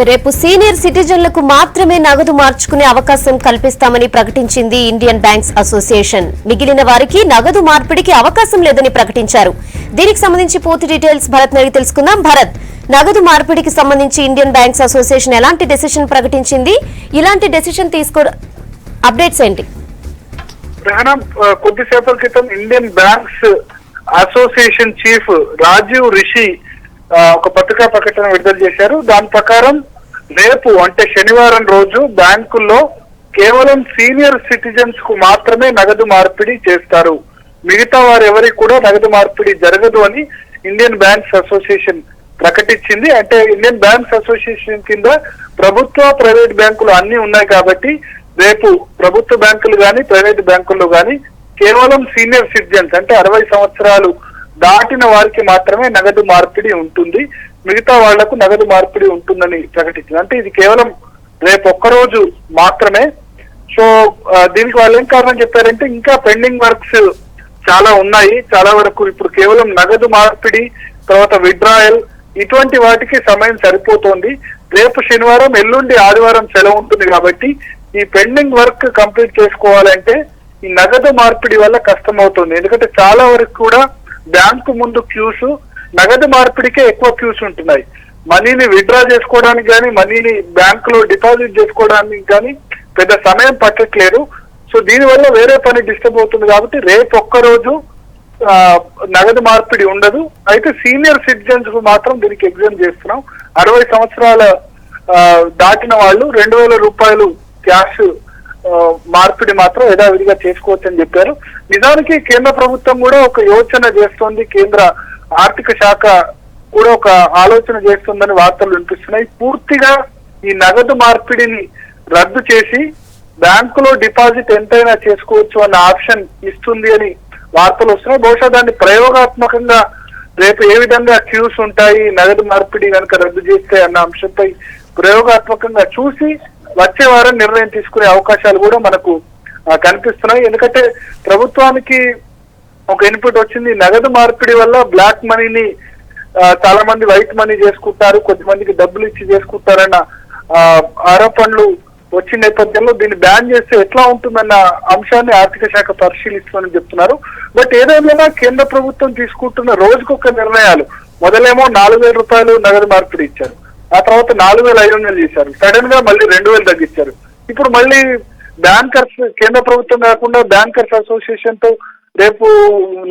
రేపు సీనియర్ సిటిజన్లకు మాత్రమే నగదు మార్చుకునే అవకాశం కల్పిస్తామని ప్రకటించింది ఇండియన్ బ్యాంక్స్ అసోసియేషన్. మిగిలిన వారికి నగదు మార్పిడికి అవకాశం లేదని ప్రకటించారు. దీనికి సంబంధించి పూర్తి డీటెయిల్స్ భరత్ అడిగి తెలుసుకుందాం. భరత్, నగదు మార్పిడికి సంబంధించి ఇండియన్ బ్యాంక్స్ అసోసియేషన్ ఎలాంటి డెసిషన్ ప్రకటించింది? ఇలాంటి డెసిషన్ తీసుకోవడం అప్డేట్స్ ఏంటి? కొద్దిసేపటి క్రితం Indian banks association chief Rajiv Rishi ఒక పత్రికా ప్రకటన విడుదల చేశారు. దాని ప్రకారం రేపు అంటే శనివారం రోజు బ్యాంకుల్లో కేవలం సీనియర్ సిటిజన్స్ కు మాత్రమే నగదు మార్పిడి చేస్తారు. మిగతా వారు ఎవరికి కూడా నగదు మార్పిడి జరగదు అని ఇండియన్ బ్యాంక్స్ అసోసియేషన్ ప్రకటించింది. అంటే ఇండియన్ బ్యాంక్స్ అసోసియేషన్ కింద ప్రభుత్వ ప్రైవేట్ బ్యాంకులు అన్ని ఉన్నాయి కాబట్టి రేపు ప్రభుత్వ బ్యాంకులు కానీ ప్రైవేట్ బ్యాంకుల్లో కానీ కేవలం సీనియర్ సిటిజన్స్ అంటే 60 సంవత్సరాలు దాటిన వారికి మాత్రమే నగదు మార్పిడి ఉంటుంది. మిగతా వాళ్లకు నగదు మార్పిడి ఉంటుందని ప్రకటించింది. అంటే ఇది కేవలం రేపు ఒక్కరోజు మాత్రమే. సో దీనికి వాళ్ళు ఏం కారణం చెప్పారంటే ఇంకా పెండింగ్ వర్క్స్ చాలా ఉన్నాయి. చాలా వరకు ఇప్పుడు కేవలం నగదు మార్పిడి తర్వాత విత్డ్రాయల్ ఇటువంటి వాటికి సమయం సరిపోతోంది. రేపు శనివారం ఎల్లుండి ఆదివారం సెలవు ఉంటుంది కాబట్టి ఈ పెండింగ్ వర్క్ కంప్లీట్ చేసుకోవాలంటే ఈ నగదు మార్పిడి వల్ల కష్టం అవుతుంది. ఎందుకంటే చాలా వరకు కూడా బ్యాంకు ముందు క్యూస్ నగదు మార్పిడికే ఎక్కువ క్యూస్ ఉంటున్నాయి. మనీని విత్డ్రా చేసుకోవడానికి కానీ మనీని బ్యాంకులో డిపాజిట్ చేసుకోవడానికి కానీ పెద్ద సమయం పట్టట్లేదు. సో దీనివల్ల వేరే పని డిస్టర్బ్ అవుతుంది కాబట్టి రేపు ఒక్కరోజు నగదు మార్పిడి ఉండదు. అయితే సీనియర్ సిటిజన్స్ కు మాత్రం దీనికి ఎగ్జామ్ చేస్తున్నాం. 60 సంవత్సరాల దాటిన వాళ్ళు 2000 రూపాయలు క్యాష్ మార్పిడి మాత్రం యథావిధిగా చేసుకోవచ్చని చెప్పారు. నిజానికి కేంద్ర ప్రభుత్వం కూడా ఒక యోచన చేస్తోంది. కేంద్ర ఆర్థిక శాఖ కూడా ఒక ఆలోచన చేస్తుందని వార్తలు వినిపిస్తున్నాయి. పూర్తిగా ఈ నగదు మార్పిడిని రద్దు చేసి బ్యాంకులో డిపాజిట్ ఎంతైనా చేసుకోవచ్చు అన్న ఆప్షన్ ఇస్తుంది అని వార్తలు వస్తున్నాయి. బహుశా దాన్ని ప్రయోగాత్మకంగా రేపు ఏ విధంగా క్యూస్ ఉంటాయి నగదు మార్పిడి కనుక రద్దు చేస్తే అన్న అంశంపై ప్రయోగాత్మకంగా చూసి వచ్చే వారం నిర్ణయం తీసుకునే అవకాశాలు కూడా మనకు కనిపిస్తున్నాయి. ఎందుకంటే ప్రభుత్వానికి ఒక ఇన్పుట్ వచ్చింది. నగదు మార్పిడి వల్ల బ్లాక్ మనీని చాలా మంది వైట్ మనీ చేసుకుంటారు, కొద్దిమందికి డబ్బులు ఇచ్చి చేసుకుంటారన్న ఆరోపణలు వచ్చిన నేపథ్యంలో దీన్ని బ్యాన్ చేస్తే ఎట్లా ఉంటుందన్న అంశాన్ని ఆర్థిక శాఖ పరిశీలిస్తుందని చెప్తున్నారు. బట్ ఏదేమైనా కేంద్ర ప్రభుత్వం తీసుకుంటున్న రోజుకొక నిర్ణయాలు, మొదలేమో 4000 రూపాయలు నగదు మార్పిడి ఇచ్చారు, ఆ తర్వాత 4500 చేశారు, సడన్ గా మళ్ళీ 2000 తగ్గించారు. ఇప్పుడు మళ్ళీ బ్యాంకర్స్ కేంద్ర ప్రభుత్వం కాకుండా బ్యాంకర్స్ అసోసియేషన్ తో రేపు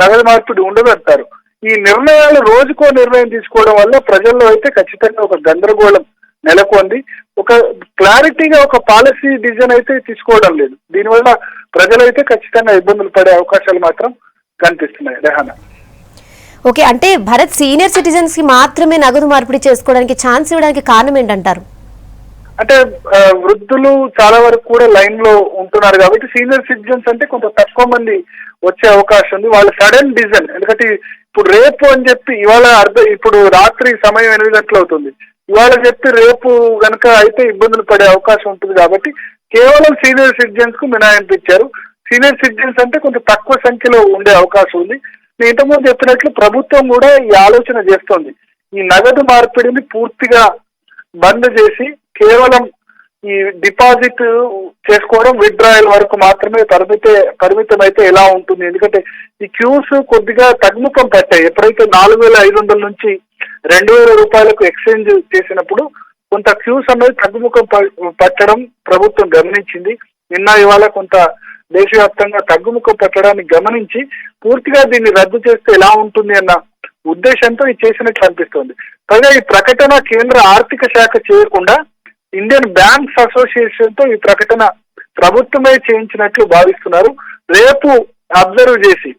నగదు మార్పిడి ఉండదు అంటారు. ఈ నిర్ణయాలు రోజుకో నిర్ణయం తీసుకోవడం వల్ల ప్రజల్లో అయితే ఖచ్చితంగా ఒక గందరగోళం నెలకొంది. ఒక క్లారిటీగా ఒక పాలసీ డిజైన్ అయితే తీసుకోవడం లేదు. దీనివల్ల ప్రజలైతే ఖచ్చితంగా ఇబ్బందులు పడే అవకాశాలు మాత్రం కనిపిస్తున్నాయి. రెహానా, ఓకే, అంటే భరత్ సీనియర్ సిటిజన్స్ కి మాత్రమే నగదు మార్పిడి చేసుకోవడానికి ఛాన్స్ ఇవ్వడానికి కారణం ఏంటంటారు? అంటే వృద్ధులు చాలా వరకు కూడా లైన్ లో ఉంటున్నారు కాబట్టి సీనియర్ సిటిజన్స్ అంటే కొంత తక్కువ మంది వచ్చే అవకాశం ఉంది. వాళ్ళ సడన్ డిసిజన్, ఎందుకంటే ఇప్పుడు రేపు అని చెప్పి ఇవాళ ఇప్పుడు రాత్రి సమయం 8 గంటలు అవుతుంది, ఇవాళ చెప్పి రేపు గనక అయితే ఇబ్బందులు పడే అవకాశం ఉంటుంది కాబట్టి కేవలం సీనియర్ సిటిజన్స్ కు మినహాయింపు ఇచ్చారు. సీనియర్ సిటిజన్స్ అంటే కొంత తక్కువ సంఖ్యలో ఉండే అవకాశం ఉంది. నేను ఇంతకుముందు చెప్పినట్లు ప్రభుత్వం కూడా ఈ ఆలోచన చేస్తోంది. ఈ నగదు మార్పిడిని పూర్తిగా బంద్ చేసి కేవలం ఈ డిపాజిట్ చేసుకోవడం విత్డ్రాయల్ వరకు మాత్రమే పరిమితం అయితే ఎలా ఉంటుంది? ఎందుకంటే ఈ క్యూస్ కొద్దిగా తగ్గుముఖం పట్టాయి. ఎప్పుడైతే 4500 నుంచి 2000 రూపాయలకు ఎక్స్చేంజ్ చేసినప్పుడు కొంత క్యూస్ అనేది తగ్గుముఖం పట్టడం ప్రభుత్వం గమనించింది. నిన్న ఇవాళ కొంత దేశవ్యాప్తంగా తగ్గుముఖం పట్టడాన్ని గమనించి పూర్తిగా దీన్ని రద్దు చేస్తే ఎలా ఉంటుంది అన్న ఉద్దేశంతో ఇది చేసినట్లు అనిపిస్తోంది. పైగా ఈ ప్రకటన కేంద్ర ఆర్థిక శాఖ చేయకుండా ఇండియన్ బ్యాంక్స్ అసోసియేషన్ తో ఈ ప్రకటన ప్రభుత్వమే చేయించినట్లు భావిస్తున్నారు. రేపు అబ్జర్వ్ చేసి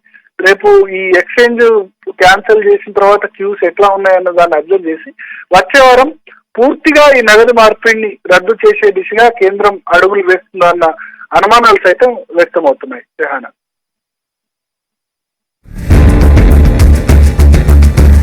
రేపు ఈ ఎక్స్చేంజ్ క్యాన్సిల్ చేసిన తర్వాత క్యూస్ ఎట్లా ఉన్నాయన్న దాన్ని అబ్జర్వ్ చేసి వచ్చే వారం పూర్తిగా ఈ నగదు మార్పిడిని రద్దు చేసే దిశగా కేంద్రం అడుగులు వేస్తుందన్న అనుమానాలు సైతం వ్యక్తమవుతున్నాయి. రెహానా.